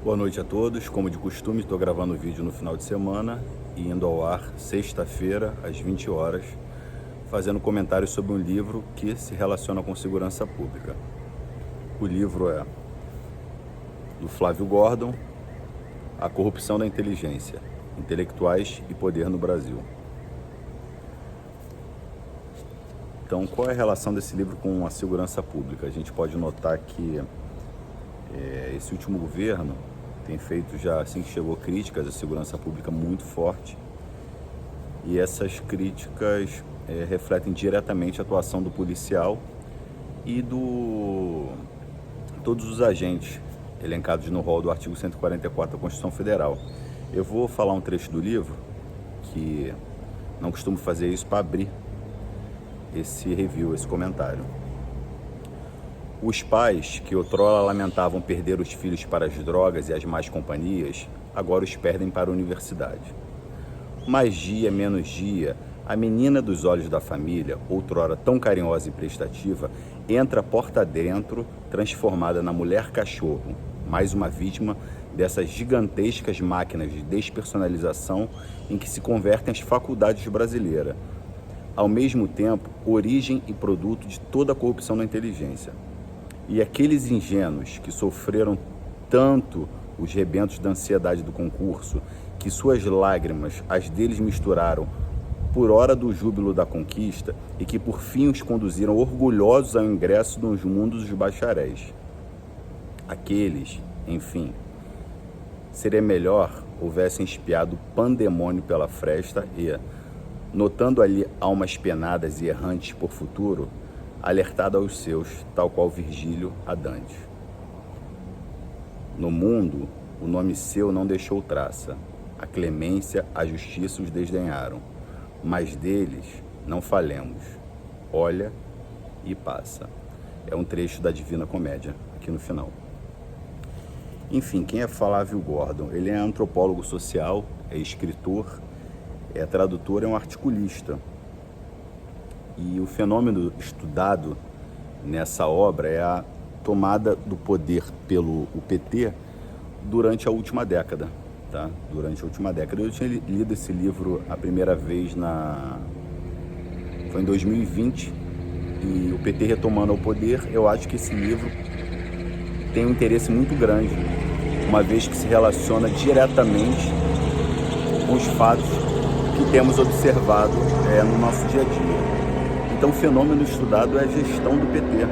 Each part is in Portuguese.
Boa noite a todos. Como de costume, estou gravando o vídeo no final de semana e indo ao ar sexta-feira, às 20 horas, fazendo comentários sobre um livro que se relaciona com segurança pública. O livro é do Flávio Gordon, A Corrupção da Inteligência, Intelectuais e Poder no Brasil. Então, qual é a relação desse livro com a segurança pública? A gente pode notar que esse último governo tem feito já, assim que chegou, críticas à segurança pública muito forte, e essas críticas refletem diretamente a atuação do policial e todos os agentes elencados no rol do artigo 144 da Constituição Federal. Eu vou falar um trecho do livro, que não costumo fazer isso, para abrir esse review, esse comentário. Os pais que outrora lamentavam perder os filhos para as drogas e as más companhias, agora os perdem para a universidade. Mais dia, menos dia, a menina dos olhos da família, outrora tão carinhosa e prestativa, entra porta dentro, transformada na mulher-cachorro, mais uma vítima dessas gigantescas máquinas de despersonalização em que se convertem as faculdades brasileiras, ao mesmo tempo, origem e produto de toda a corrupção da inteligência. E aqueles ingênuos que sofreram tanto os rebentos da ansiedade do concurso, que suas lágrimas as deles misturaram por hora do júbilo da conquista e que por fim os conduziram orgulhosos ao ingresso nos mundos dos bacharéis. Aqueles, enfim, seria melhor houvessem espiado o pandemônio pela fresta e, notando ali almas penadas e errantes por futuro, alertado aos seus, tal qual Virgílio a Dante. No mundo, o nome seu não deixou traça, a clemência, a justiça os desdenharam, mas deles não falemos, olha e passa. É um trecho da Divina Comédia, aqui no final. Enfim, quem é Flávio Gordon? Ele é antropólogo social, é escritor, é tradutor, é um articulista. E o fenômeno estudado nessa obra é a tomada do poder pelo PT durante a última década, tá? Durante a última década. Eu tinha lido esse livro a primeira vez foi em 2020, e o PT retomando o poder. Eu acho que esse livro tem um interesse muito grande, uma vez que se relaciona diretamente com os fatos que temos observado no nosso dia a dia. Então, o fenômeno estudado é a gestão do PT.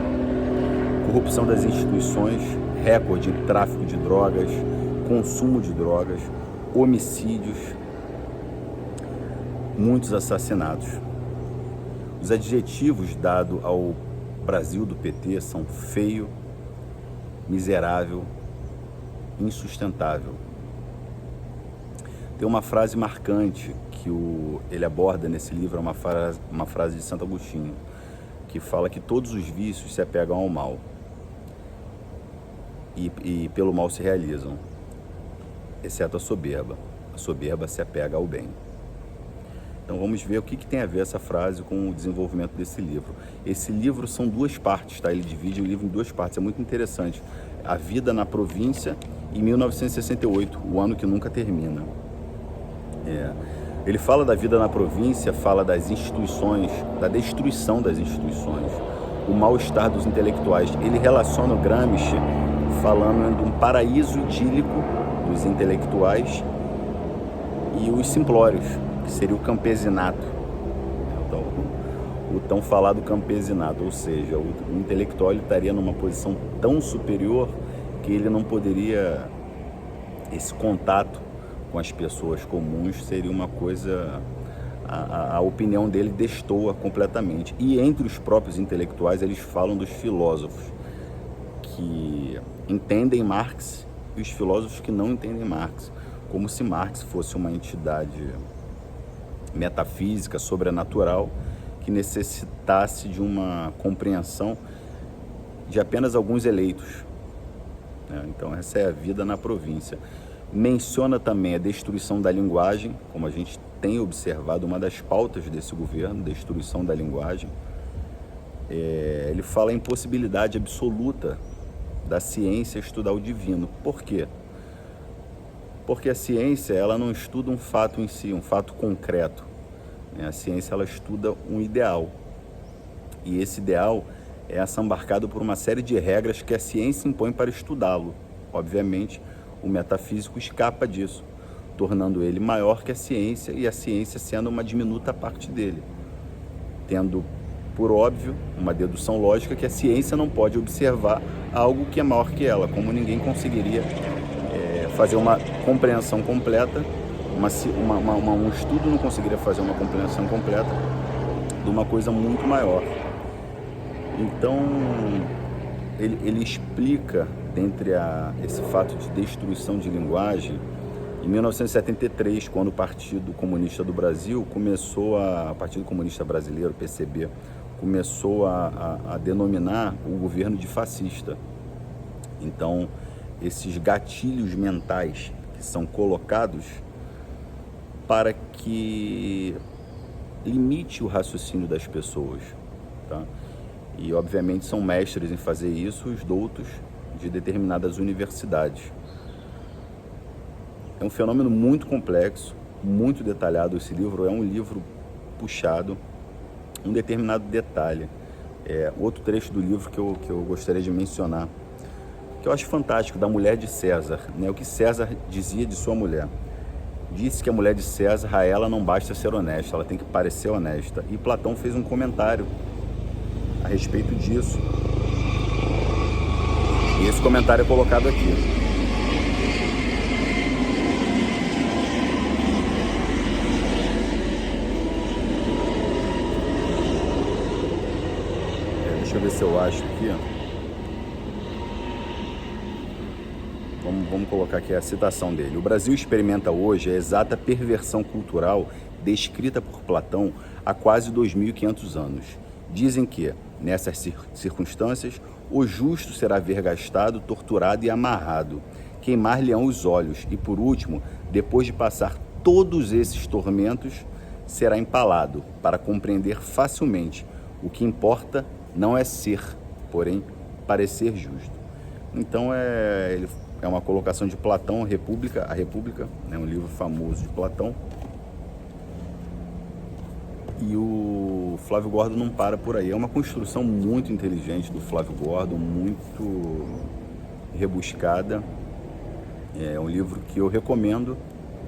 Corrupção das instituições, recorde em tráfico de drogas, consumo de drogas, homicídios, muitos assassinatos. Os adjetivos dados ao Brasil do PT são feio, miserável, insustentável. Tem uma frase marcante que ele aborda nesse livro, uma frase de Santo Agostinho, que fala que todos os vícios se apegam ao mal e pelo mal se realizam, exceto a soberba. A soberba se apega ao bem. Então vamos ver o que tem a ver essa frase com o desenvolvimento desse livro. Esse livro são duas partes, tá? Ele divide o livro em duas partes, é muito interessante. A Vida na Província e 1968, o ano que nunca termina. Ele fala da vida na província, fala das instituições, da destruição das instituições, o mal-estar dos intelectuais. Ele relaciona o Gramsci falando de um paraíso idílico dos intelectuais e os simplórios, que seria o campesinato. Então, o tão falado campesinato, ou seja, o intelectual ele estaria numa posição tão superior que ele não poderia, esse contato com as pessoas comuns seria uma coisa, a opinião dele destoa completamente. E entre os próprios intelectuais eles falam dos filósofos que entendem Marx e os filósofos que não entendem Marx, como se Marx fosse uma entidade metafísica, sobrenatural, que necessitasse de uma compreensão de apenas alguns eleitos. Então essa é a vida na província. Menciona também a destruição da linguagem, como a gente tem observado, uma das pautas desse governo, destruição da linguagem. Ele fala a impossibilidade absoluta da ciência estudar o divino. Por quê? Porque a ciência, ela não estuda um fato em si, um fato concreto, né? A ciência, ela estuda um ideal. E esse ideal é assambarcado por uma série de regras que a ciência impõe para estudá-lo. Obviamente, o metafísico escapa disso, tornando ele maior que a ciência e a ciência sendo uma diminuta parte dele, tendo, por óbvio, uma dedução lógica que a ciência não pode observar algo que é maior que ela, como ninguém conseguiria fazer uma compreensão completa, um estudo não conseguiria fazer uma compreensão completa de uma coisa muito maior. Então, ele explica, dentre esse fato de destruição de linguagem, em 1973, quando o Partido Comunista do Brasil o Partido Comunista Brasileiro, PCB, começou a denominar o governo de fascista. Então, esses gatilhos mentais que são colocados para que limite o raciocínio das pessoas, tá? E, obviamente, são mestres em fazer isso os doutos de determinadas universidades. É um fenômeno muito complexo, muito detalhado. Esse livro é um livro puxado, um determinado detalhe. Outro trecho do livro que eu gostaria de mencionar, que eu acho fantástico, da mulher de César, né? O que César dizia de sua mulher. Disse que a mulher de César, a ela não basta ser honesta, ela tem que parecer honesta. E Platão fez um comentário a respeito disso. E esse comentário é colocado aqui. Deixa eu ver se eu acho aqui. Vamos colocar aqui a citação dele. O Brasil experimenta hoje a exata perversão cultural descrita por Platão há quase 2.500 anos. Dizem que, nessas circunstâncias, o justo será vergastado, torturado e amarrado, queimar-lhe-ão os olhos e, por último, depois de passar todos esses tormentos, será empalado, para compreender facilmente o que importa não é ser, porém, parecer justo. Então, é uma colocação de Platão, A República, né, um livro famoso de Platão. E o Flávio Gordon não para por aí. É uma construção muito inteligente do Flávio Gordon, muito rebuscada. É um livro que eu recomendo,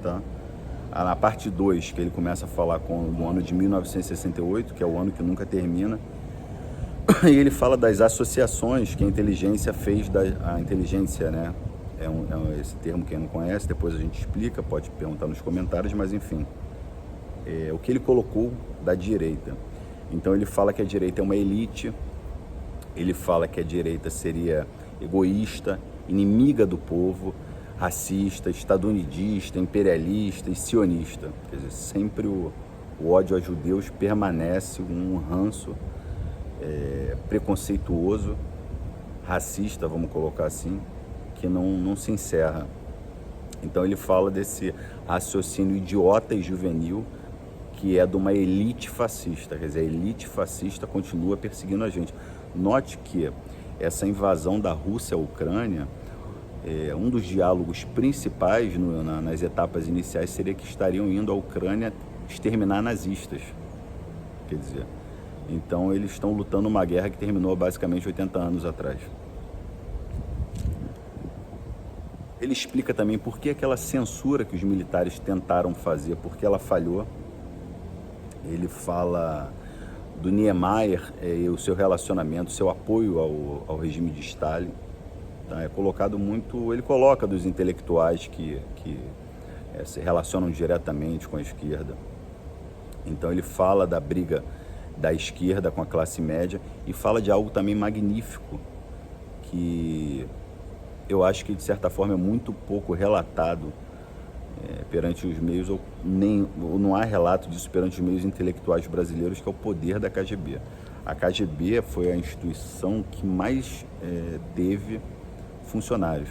tá? Na parte 2, que ele começa a falar do ano de 1968, que é o ano que nunca termina. E ele fala das associações que a inteligência fez, a inteligência, né? Esse termo, quem não conhece, depois a gente explica, pode perguntar nos comentários, mas enfim. O que ele colocou da direita. Então ele fala que a direita é uma elite, ele fala que a direita seria egoísta, inimiga do povo, racista, estadunidista, imperialista e sionista. Quer dizer, sempre o ódio aos judeus permanece, um ranço preconceituoso, racista, vamos colocar assim, que não se encerra. Então ele fala desse raciocínio idiota e juvenil, que é de uma elite fascista. Quer dizer, a elite fascista continua perseguindo a gente. Note que essa invasão da Rússia à Ucrânia, um dos diálogos principais nas etapas iniciais seria que estariam indo à Ucrânia exterminar nazistas. Quer dizer, então eles estão lutando uma guerra que terminou basicamente 80 anos atrás. Ele explica também por que aquela censura que os militares tentaram fazer, porque ela falhou. Ele fala do Niemeyer e o seu relacionamento, seu apoio ao regime de Stalin. Tá? Ele coloca dos intelectuais que se relacionam diretamente com a esquerda. Então ele fala da briga da esquerda com a classe média e fala de algo também magnífico, que eu acho que de certa forma é muito pouco relatado perante os meios, ou não há relato disso perante os meios intelectuais brasileiros, que é o poder da KGB. A KGB foi a instituição que mais teve funcionários.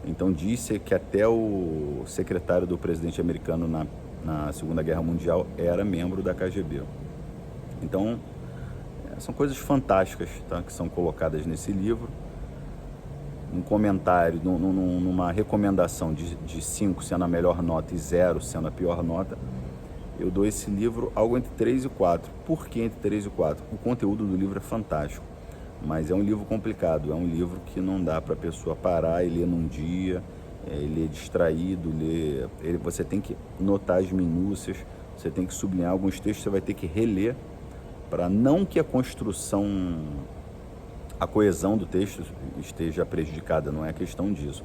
Então disse que até o secretário do presidente americano na Segunda Guerra Mundial era membro da KGB. Então, são coisas fantásticas, tá, que são colocadas nesse livro. um comentário, numa recomendação de 5 sendo a melhor nota e 0 sendo a pior nota, eu dou esse livro algo entre 3 e 4. Por que entre 3 e 4? O conteúdo do livro é fantástico, mas é um livro complicado, é um livro que não dá para a pessoa parar e ler num dia, ele é distraído, você tem que notar as minúcias, você tem que sublinhar alguns textos, você vai ter que reler, para não que a construção, a coesão do texto esteja prejudicada, não é questão disso.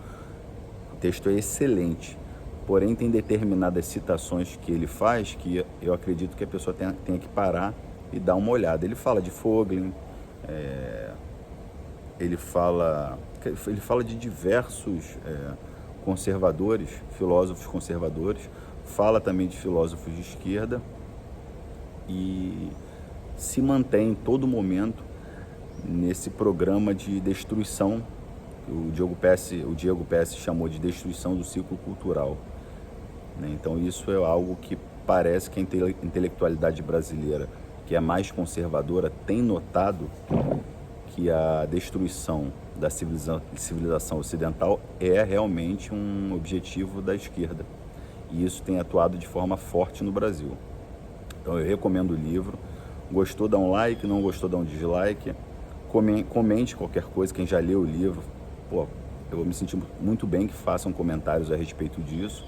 O texto é excelente, porém tem determinadas citações que ele faz que eu acredito que a pessoa tenha que parar e dar uma olhada. Ele fala de Vogelin, ele fala de diversos conservadores, filósofos conservadores, fala também de filósofos de esquerda e se mantém em todo momento nesse programa de destruição, o Diego Pesce chamou de destruição do ciclo cultural, né? Então isso é algo que parece que a intelectualidade brasileira, que é mais conservadora, tem notado que a destruição da civilização ocidental é realmente um objetivo da esquerda. E isso tem atuado de forma forte no Brasil. Então eu recomendo o livro. Gostou, dá um like, não gostou, dá um dislike. Comente qualquer coisa, quem já leu o livro. Pô, eu vou me sentir muito bem que façam comentários a respeito disso.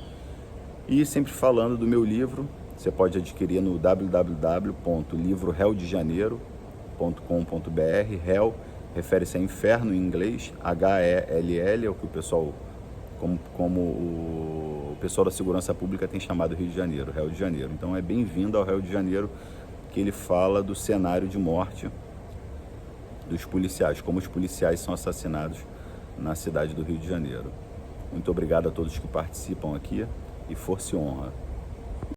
E sempre falando do meu livro, você pode adquirir no www.livroheldejaneiro.com.br. Hell refere-se a inferno em inglês, H-E-L-L, é o que o pessoal, como o pessoal da segurança pública tem chamado Rio de Janeiro, Rio de Janeiro. Então é bem-vindo ao Rio de Janeiro, que ele fala do cenário de morte dos policiais, como os policiais são assassinados na cidade do Rio de Janeiro. Muito obrigado a todos que participam aqui e força e honra.